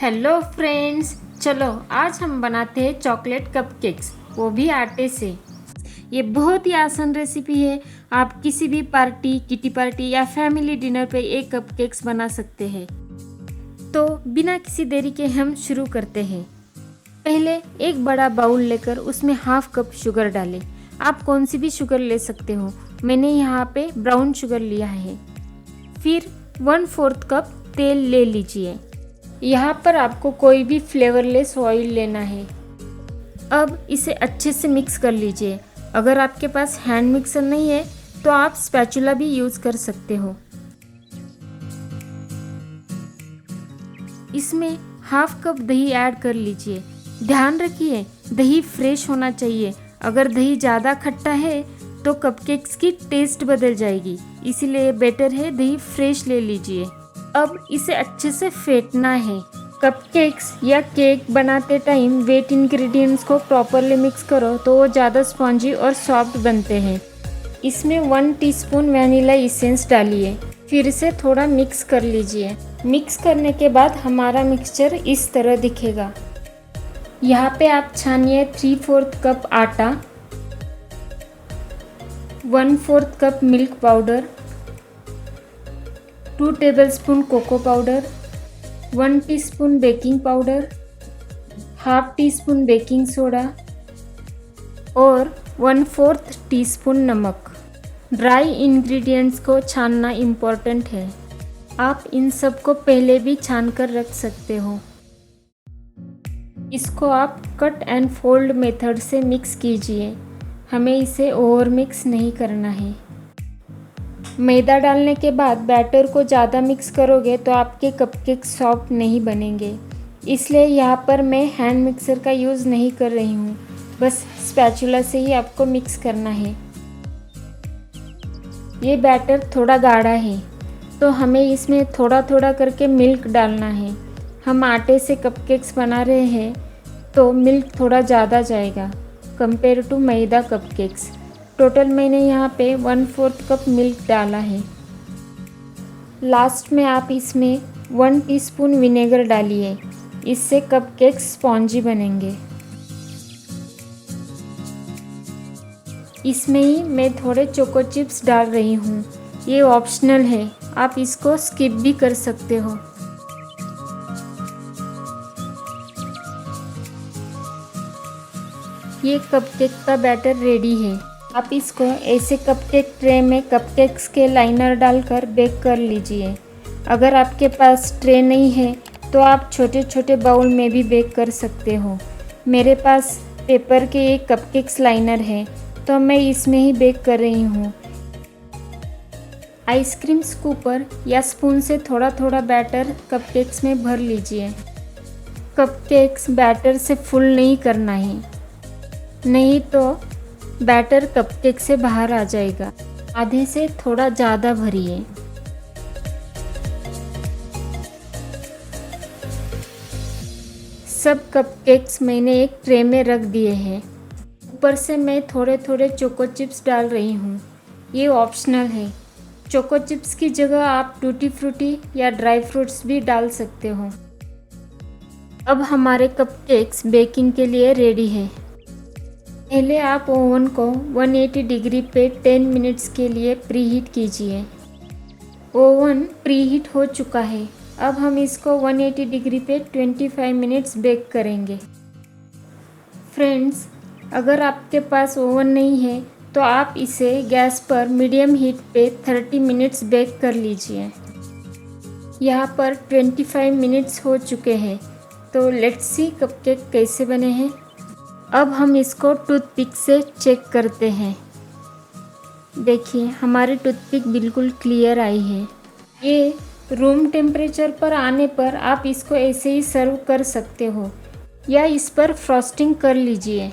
Hello friends, चलो आज हम बनाते हैं चॉकलेट कपकेक्स, वो भी आटे से। ये बहुत ही आसान रेसिपी है। आप किसी भी पार्टी, किटी पार्टी या फैमिली डिनर पे ये कपकेक्स बना सकते हैं। तो बिना किसी देरी के हम शुरू करते हैं। पहले एक बड़ा बाउल लेकर उसमें हाफ कप शुगर डालें। आप कौन सी भी शुगर ले सकते हो। मैंने यहाँ पे ब्राउन शुगर लिया है। फिर 1/4 कप तेल ले लीजिए। यहाँ पर आपको कोई भी फ्लेवरलेस ऑयल लेना है। अब इसे अच्छे से मिक्स कर लीजिए। अगर आपके पास हैंड मिक्सर नहीं है तो आप स्पैचुला भी यूज़ कर सकते हो। इसमें हाफ कप दही ऐड कर लीजिए। ध्यान रखिए, दही फ्रेश होना चाहिए। अगर दही ज़्यादा खट्टा है तो कपकेक्स की टेस्ट बदल जाएगी, इसीलिए बेटर है दही फ्रेश ले लीजिए। अब इसे अच्छे से फेंटना है। कपकेक्स या केक बनाते टाइम वेट इंग्रेडिएंट्स को प्रॉपरली मिक्स करो तो वो ज़्यादा स्पॉन्जी और सॉफ्ट बनते हैं। इसमें 1 टीस्पून वैनिला एसेंस डालिए। फिर इसे थोड़ा मिक्स कर लीजिए। मिक्स करने के बाद हमारा मिक्सचर इस तरह दिखेगा। यहाँ पे आप छानिए 3/4 कप आटा, 1/4 cup milk powder, 2 tablespoon cocoa powder, 1 teaspoon baking powder, half teaspoon baking soda और 1/4 टीस्पून नमक। ड्राई इंग्रेडिएंट्स को छानना इम्पोर्टेंट है। आप इन सब को पहले भी छान कर रख सकते हो। इसको आप कट एंड फोल्ड मेथड से मिक्स कीजिए। हमें इसे ओवर मिक्स नहीं करना है। मैदा डालने के बाद बैटर को ज़्यादा मिक्स करोगे तो आपके कपकेक सॉफ्ट नहीं बनेंगे, इसलिए यहाँ पर मैं हैंड मिक्सर का यूज़ नहीं कर रही हूँ। बस स्पैचुला से ही आपको मिक्स करना है। ये बैटर थोड़ा गाढ़ा है तो हमें इसमें थोड़ा थोड़ा करके मिल्क डालना है। हम आटे से कपकेक्स बना रहे हैं तो मिल्क थोड़ा ज़्यादा जाएगा compare to maida cupcakes. Total मैंने यहाँ पे 1/4 कप मिल्क डाला है। लास्ट में आप इसमें 1 टीस्पून विनेगर डालिए, इससे कपकेक्स स्पॉन्जी बनेंगे। इसमें ही मैं थोड़े चोको चिप्स डाल रही हूँ। ये ऑप्शनल है, आप इसको स्किप भी कर सकते हो। ये कपकेक का बैटर रेडी है। आप इसको ऐसे कपकेक ट्रे में कपकेक्स के लाइनर डालकर बेक कर लीजिए। अगर आपके पास ट्रे नहीं है तो आप छोटे छोटे बाउल में भी बेक कर सकते हो। मेरे पास पेपर के एक कपकेक्स लाइनर है तो मैं इसमें ही बेक कर रही हूँ। आइसक्रीम स्कूपर या स्पून से थोड़ा थोड़ा बैटर कपकेक्स में भर लीजिए। कपकेक्स बैटर से फुल नहीं करना है, नहीं तो बैटर कपकेक से बाहर आ जाएगा। आधे से थोड़ा ज़्यादा भरिए। सब कपकेक्स मैंने एक ट्रे में रख दिए हैं। ऊपर से मैं थोड़े थोड़े चोको चिप्स डाल रही हूँ। ये ऑप्शनल है। चोको चिप्स की जगह आप टूटी फ्रूटी या ड्राई फ्रूट्स भी डाल सकते हो। अब हमारे कपकेक्स बेकिंग के लिए रेडी है। पहले आप ओवन को 180 डिग्री पे 10 मिनट्स के लिए प्रीहीट कीजिए। ओवन प्रीहीट हो चुका है। अब हम इसको 180 डिग्री पे 25 मिनट्स बेक करेंगे। फ्रेंड्स, अगर आपके पास ओवन नहीं है तो आप इसे गैस पर मीडियम हीट पे 30 मिनट्स बेक कर लीजिए। यहाँ पर 25 मिनट्स हो चुके हैं, तो लेट्स सी कपकेक कैसे बने हैं। अब हम इसको टूथपिक से चेक करते हैं। देखिए, हमारी टूथपिक बिल्कुल क्लियर आई है। ये रूम टेम्परेचर पर आने पर आप इसको ऐसे ही सर्व कर सकते हो या इस पर फ्रॉस्टिंग कर लीजिए।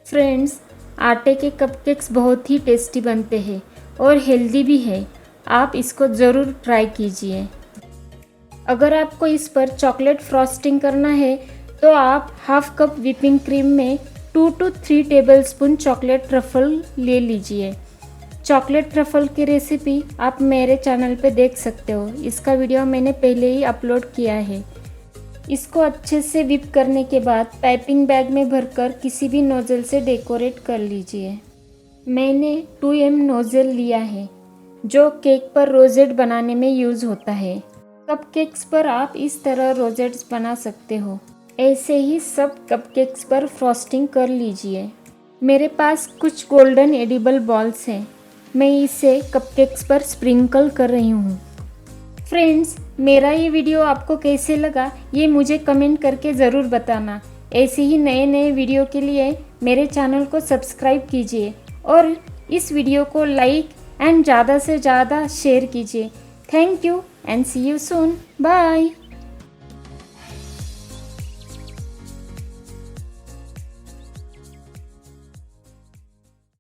फ्रेंड्स, आटे के कपकेक्स बहुत ही टेस्टी बनते हैं और हेल्दी भी है। आप इसको ज़रूर ट्राई कीजिए। अगर आपको इस पर चॉकलेट फ्रॉस्टिंग करना है तो आप हाफ कप व्हिपिंग क्रीम में 2 to 3 टेबलस्पून चॉकलेट ट्रफल ले लीजिए। चॉकलेट ट्रफल की रेसिपी आप मेरे चैनल पे देख सकते हो। इसका वीडियो मैंने पहले ही अपलोड किया है। इसको अच्छे से विप करने के बाद पाइपिंग बैग में भरकर किसी भी नोज़ल से डेकोरेट कर लीजिए। मैंने 2M नोज़ल लिया है जो केक पर रोजेट बनाने में यूज़ होता है। कपकेक्स पर आप इस तरह रोजेट्स बना सकते हो। ऐसे ही सब कपकेक्स पर फ्रॉस्टिंग कर लीजिए। मेरे पास कुछ गोल्डन एडिबल बॉल्स हैं, मैं इसे कपकेक्स पर स्प्रिंकल कर रही हूँ। फ्रेंड्स, मेरा ये वीडियो आपको कैसे लगा ये मुझे कमेंट करके ज़रूर बताना। ऐसे ही नए नए वीडियो के लिए मेरे चैनल को सब्सक्राइब कीजिए और इस वीडियो को लाइक एंड ज़्यादा से ज़्यादा शेयर कीजिए। Thank you and see you soon. Bye.